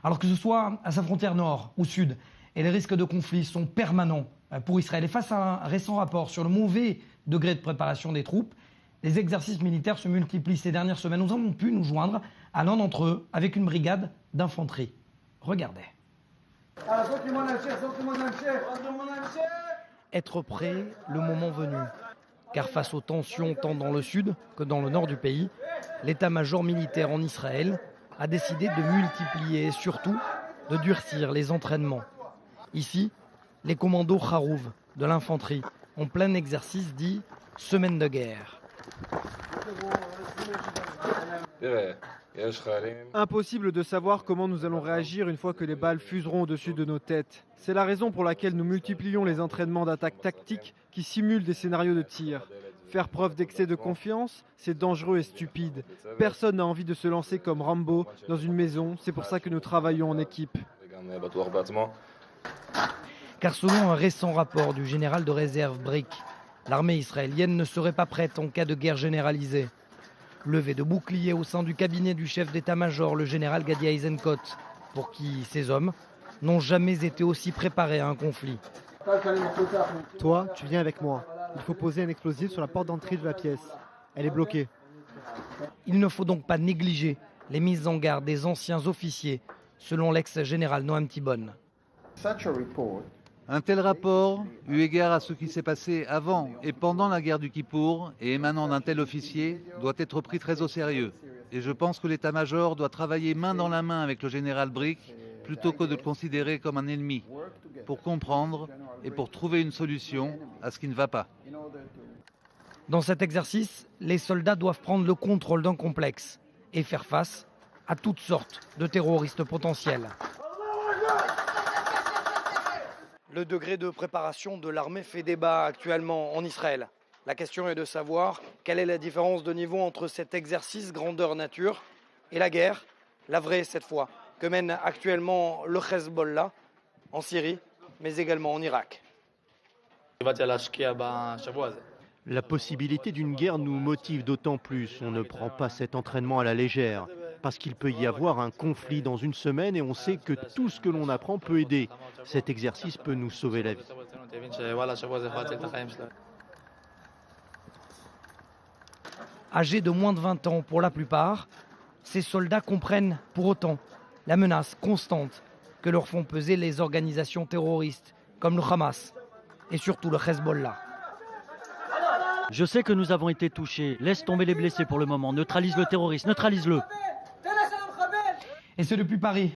Alors que ce soit à sa frontière nord ou sud, et les risques de conflit sont permanents pour Israël. Et face à un récent rapport sur le mauvais degré de préparation des troupes, les exercices militaires se multiplient ces dernières semaines. Nous avons pu nous joindre à l'un d'entre eux avec une brigade d'infanterie. Regardez. Être prêt le moment venu. Car face aux tensions tant dans le sud que dans le nord du pays, l'état-major militaire en Israël a décidé de multiplier et surtout de durcir les entraînements. Ici, les commandos Kharouv de l'infanterie en plein exercice dit semaine de guerre. Impossible de savoir comment nous allons réagir une fois que les balles fuseront au-dessus de nos têtes. C'est la raison pour laquelle nous multiplions les entraînements d'attaque tactique qui simulent des scénarios de tir. Faire preuve d'excès de confiance, c'est dangereux et stupide. Personne n'a envie de se lancer comme Rambo dans une maison, c'est pour ça que nous travaillons en équipe. Car selon un récent rapport du général de réserve Brik, l'armée israélienne ne serait pas prête en cas de guerre généralisée. Levée de bouclier au sein du cabinet du chef d'état-major, le général Gadi Eisenkot, pour qui ces hommes n'ont jamais été aussi préparés à un conflit. Toi, tu viens avec moi. Il faut poser un explosif sur la porte d'entrée de la pièce. Elle est bloquée. Il ne faut donc pas négliger les mises en garde des anciens officiers, selon l'ex-général Noam Tibon. Un tel rapport, eu égard à ce qui s'est passé avant et pendant la guerre du Kippour et émanant d'un tel officier, doit être pris très au sérieux. Et je pense que l'état-major doit travailler main dans la main avec le général Brik plutôt que de le considérer comme un ennemi, pour comprendre et pour trouver une solution à ce qui ne va pas. Dans cet exercice, les soldats doivent prendre le contrôle d'un complexe et faire face à toutes sortes de terroristes potentiels. Le degré de préparation de l'armée fait débat actuellement en Israël. La question est de savoir quelle est la différence de niveau entre cet exercice grandeur nature et la guerre, la vraie cette fois, que mène actuellement le Hezbollah en Syrie, mais également en Irak. La possibilité d'une guerre nous motive d'autant plus. On ne prend pas cet entraînement à la légère, parce qu'il peut y avoir un conflit dans une semaine et on sait que tout ce que l'on apprend peut aider. Cet exercice peut nous sauver la vie. Âgés de moins de 20 ans pour la plupart, ces soldats comprennent pour autant la menace constante que leur font peser les organisations terroristes comme le Hamas et surtout le Hezbollah. Je sais que nous avons été touchés. Laisse tomber les blessés pour le moment. Neutralise le terroriste, neutralise-le. Et c'est depuis Paris